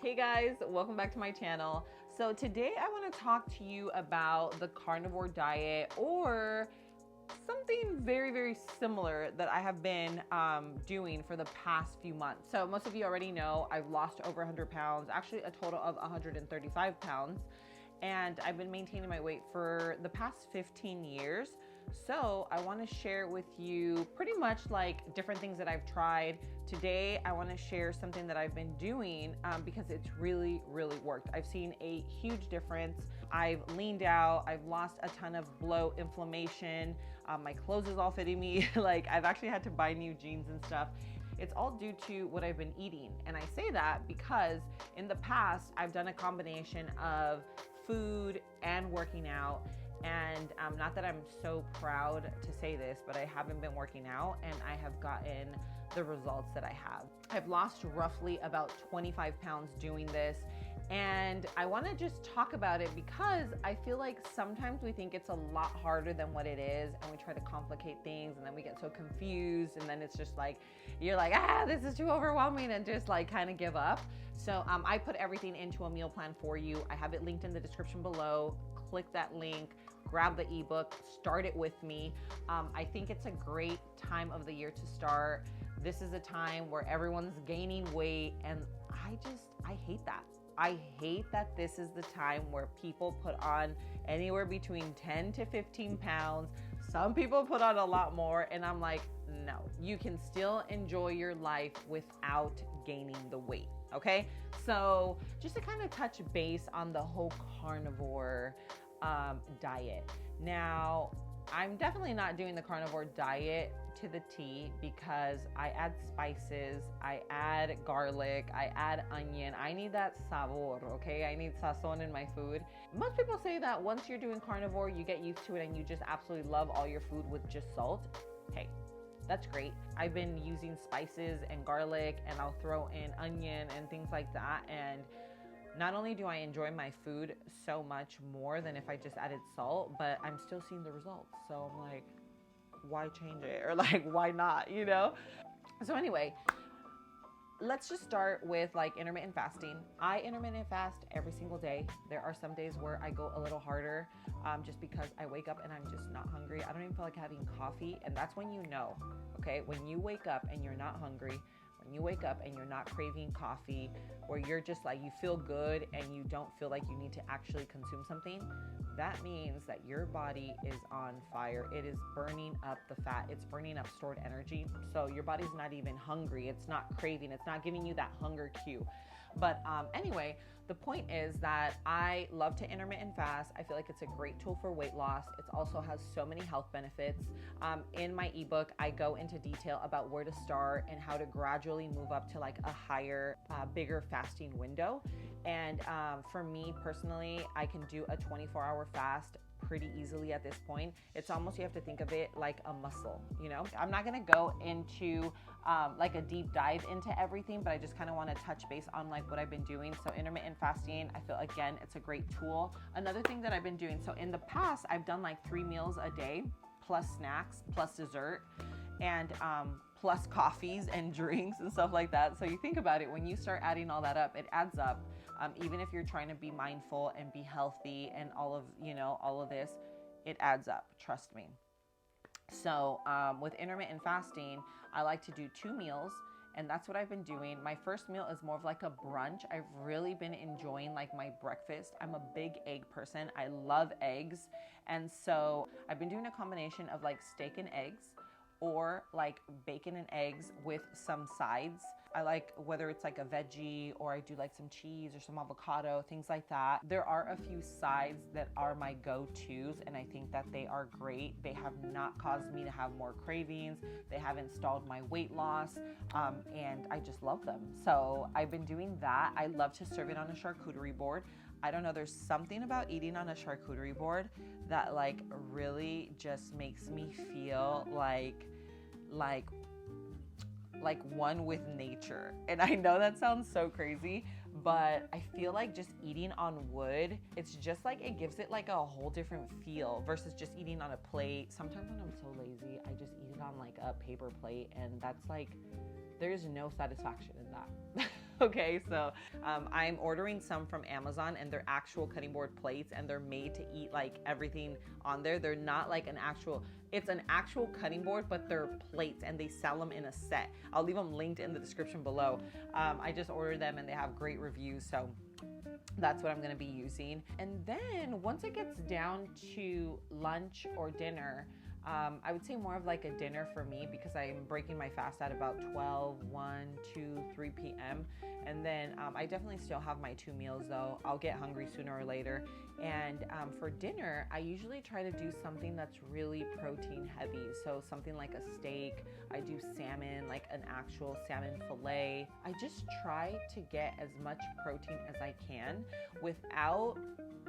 Hey guys, welcome back to my channel. So today I want to talk to you about the carnivore diet, or something very, very similar that I have been doing for the past few months. So most of you already know I've lost over 100 pounds, actually a total of 135 pounds. And I've been maintaining my weight for the past 15 years. So I want to share with you pretty much like different things that I've tried. Today, I want to share something that I've been doing because it's really, really worked. I've seen a huge difference. I've leaned out. I've lost a ton of bloat, inflammation. My clothes is all fitting me. Like I've actually had to buy new jeans and stuff. It's all due to what I've been eating. And I say that because in the past, I've done a combination of food and working out. And not that I'm so proud to say this, but I haven't been working out and I have gotten the results that I have. I've lost roughly about 25 pounds doing this. And I want to just talk about it because I feel like sometimes we think it's a lot harder than what it is, and we try to complicate things, and then we get so confused, and then it's just like, you're like, this is too overwhelming, and just like kind of give up. So I put everything into a meal plan for you. I have it linked in the description below. Click that link, grab the ebook, start it with me. I think it's a great time of the year to start. This is a time where everyone's gaining weight, and I hate that. I hate that this is the time where people put on anywhere between 10 to 15 pounds. Some people put on a lot more, and I'm like, no, you can still enjoy your life without gaining the weight, okay? So just to kind of touch base on the whole carnivore diet. Now, I'm definitely not doing the carnivore diet to the T because I add spices, I add garlic, I add onion. I need that sabor, okay? I need sazon in my food. Most people say that once you're doing carnivore, you get used to it and you just absolutely love all your food with just salt. Hey, that's great. I've been using spices and garlic, and I'll throw in onion and things like that. And not only do I enjoy my food so much more than if I just added salt, but I'm still seeing the results. So I'm like, why change it? Or like, why not, you know? So anyway, let's just start with like intermittent fasting. I intermittent fast every single day. There are some days where I go a little harder just because I wake up and I'm just not hungry. I don't even feel like having coffee. And that's when you know, okay? When you wake up and you're not hungry, when you wake up and you're not craving coffee, where you're just like, you feel good and you don't feel like you need to actually consume something, that means that your body is on fire. It is burning up the fat. It's burning up stored energy. So your body's not even hungry. It's not craving. It's not giving you that hunger cue. But anyway, the point is that I love to intermittent fast. I feel like it's a great tool for weight loss. It also has so many health benefits. In my ebook, I go into detail about where to start and how to gradually move up to like a higher, bigger fasting window. And for me personally, I can do a 24-hour fast pretty easily at this point. It's almost, you have to think of it like a muscle, you know? I'm not gonna go into like a deep dive into everything, but I just kind of want to touch base on like what I've been doing. So intermittent fasting, I feel again, it's a great tool. Another thing that I've been doing, so in the past, I've done like 3 meals a day, plus snacks, plus dessert, and plus coffees and drinks and stuff like that. So you think about it, when you start adding all that up, it adds up. Even if you're trying to be mindful and be healthy and all of this, it adds up, trust me. So with intermittent fasting, I like to do 2 meals, and that's what I've been doing. My first meal is more of like a brunch. I've really been enjoying like my breakfast. I'm a big egg person. I love eggs. And so I've been doing a combination of like steak and eggs, or like bacon and eggs with some sides. I like whether it's like a veggie, or I do like some cheese or some avocado, things like that. There are a few sides that are my go-tos, and I think that they are great. They have not caused me to have more cravings. They haven't stalled my weight loss, and I just love them. So I've been doing that. I love to serve it on a charcuterie board. I don't know, there's something about eating on a charcuterie board that like really just makes me feel like one with nature. And I know that sounds so crazy, but I feel like just eating on wood, it's just like, it gives it like a whole different feel versus just eating on a plate. Sometimes when I'm so lazy, I just eat it on like a paper plate, and that's like, there's no satisfaction in that. Okay, so I'm ordering some from Amazon, and they're actual cutting board plates, and they're made to eat like everything on there. They're not like it's an actual cutting board, but they're plates, and they sell them in a set. I'll leave them linked in the description below. I just ordered them and they have great reviews, so that's what I'm gonna be using. And then once it gets down to lunch or dinner, I would say more of like a dinner for me, because I'm breaking my fast at about 12, 1, 2, 3 p.m. And then I definitely still have my 2 meals though. I'll get hungry sooner or later. And for dinner, I usually try to do something that's really protein heavy. So something like a steak, I do salmon, like an actual salmon fillet. I just try to get as much protein as I can without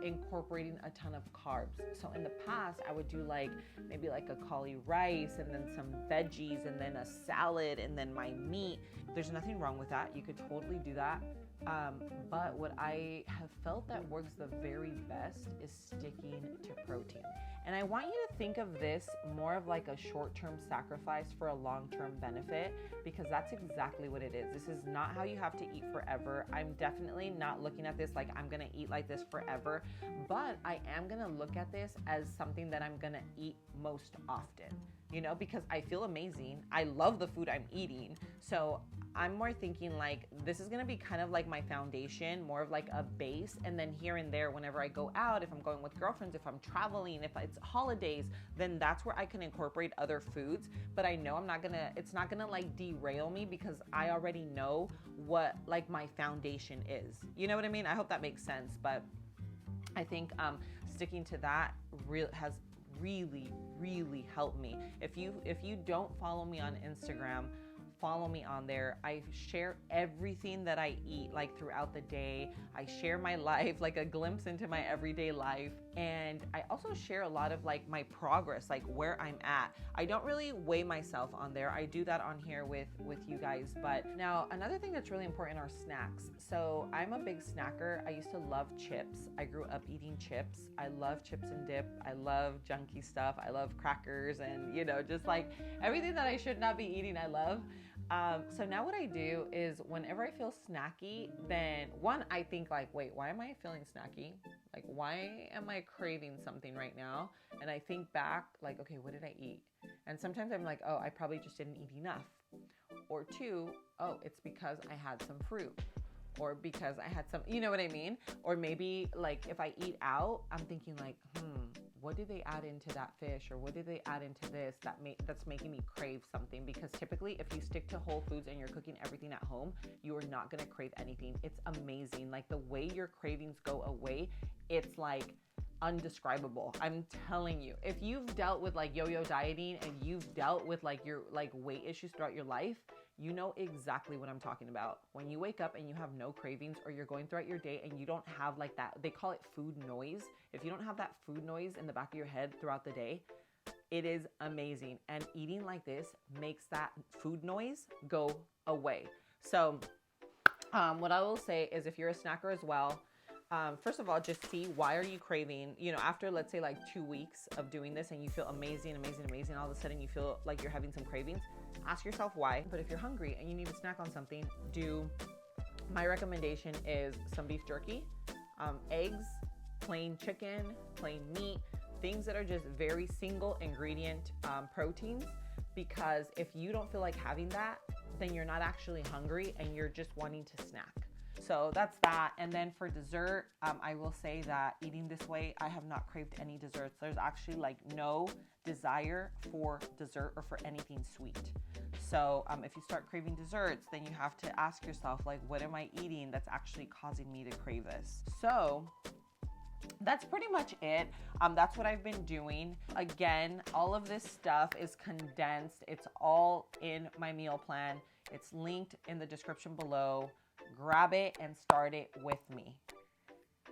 incorporating a ton of carbs. So in the past, I would do like maybe like a cauli rice and then some veggies and then a salad and then my meat. There's nothing wrong with that. You could totally do that. But what I have felt that works the very best is sticking to protein. And I want you to think of this more of like a short-term sacrifice for a long-term benefit, because that's exactly what it is. This is not how you have to eat forever. I'm definitely not looking at this like I'm gonna eat like this forever, but I am gonna look at this as something that I'm gonna eat most often, you know, because I feel amazing. I love the food I'm eating. So I'm more thinking like this is gonna be kind of like my foundation, more of like a base, and then here and there whenever I go out, if I'm going with girlfriends, if I'm traveling, if it's holidays, then that's where I can incorporate other foods. But I know it's not gonna like derail me, because I already know what like my foundation is. You know what I mean? I hope that makes sense. But I think sticking to that has really helped me. If you don't follow me on Instagram, follow me on there. I share everything that I eat like throughout the day. I share my life, like a glimpse into my everyday life. And I also share a lot of like my progress, like where I'm at. I don't really weigh myself on there. I do that on here with you guys. But now another thing that's really important are snacks. So I'm a big snacker. I used to love chips. I grew up eating chips. I love chips and dip. I love junky stuff. I love crackers and, you know, just like everything that I should not be eating, I love. So now what I do is whenever I feel snacky, then one, I think like, wait, why am I feeling snacky? Like, why am I craving something right now? And I think back like, okay, what did I eat? And sometimes I'm like, oh, I probably just didn't eat enough. Or two, oh, it's because I had some fruit. Or because I had some, you know what I mean? Or maybe like if I eat out, I'm thinking like, what did they add into that fish? Or what did they add into this that's making me crave something? Because typically if you stick to whole foods and you're cooking everything at home, you are not gonna crave anything. It's amazing. Like the way your cravings go away, it's like undescribable. I'm telling you, if you've dealt with like yo-yo dieting and you've dealt with like your like weight issues throughout your life, you know exactly what I'm talking about. When you wake up and you have no cravings, or you're going throughout your day and you don't have like that, they call it food noise. If you don't have that food noise in the back of your head throughout the day, it is amazing. And eating like this makes that food noise go away. So what I will say is, if you're a snacker as well, first of all, just see, why are you craving? You know, after let's say like 2 weeks of doing this and you feel amazing, all of a sudden you feel like you're having some cravings, ask yourself why. But if you're hungry and you need a snack on something, my recommendation is some beef jerky, eggs, plain chicken, plain meat, things that are just very single ingredient proteins. Because if you don't feel like having that, then you're not actually hungry and you're just wanting to snack. So that's that. And then for dessert, I will say that eating this way, I have not craved any desserts. There's actually like no desire for dessert or for anything sweet. So if you start craving desserts, then you have to ask yourself, like, what am I eating that's actually causing me to crave this? So that's pretty much it. That's what I've been doing. Again, all of this stuff is condensed. It's all in my meal plan. It's linked in the description below. Grab it and start it with me.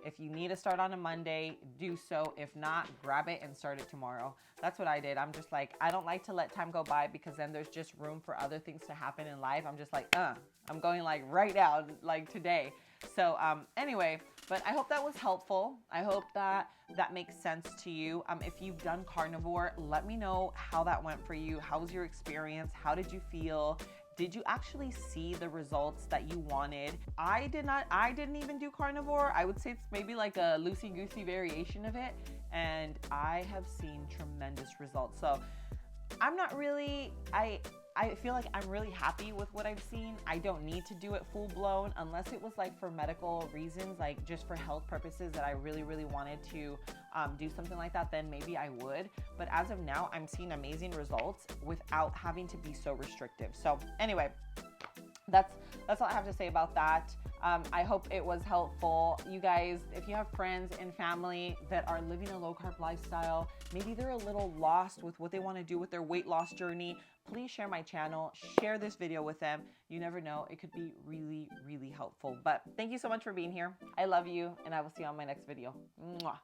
If you need to start on a Monday, do so. If not, grab it and start it tomorrow. That's what I did. I'm just like, I don't like to let time go by, because then there's just room for other things to happen in life. I'm just like, I'm going like right now, like today. So anyway, but I hope that was helpful. I hope that makes sense to you. If you've done carnivore, let me know how that went for you. How was your experience? How did you feel? Did you actually see the results that you wanted? I didn't even do carnivore. I would say it's maybe like a loosey-goosey variation of it, and I have seen tremendous results. So I'm not really, I feel like I'm really happy with what I've seen. I don't need to do it full blown unless it was like for medical reasons, like just for health purposes that I really, really wanted to do something like that, then maybe I would. But as of now, I'm seeing amazing results without having to be so restrictive. So anyway, that's all I have to say about that. I hope it was helpful. You guys, if you have friends and family that are living a low carb lifestyle, maybe they're a little lost with what they want to do with their weight loss journey, please share my channel, share this video with them. You never know, it could be really, really helpful. But thank you so much for being here. I love you, and I will see you on my next video. Mwah.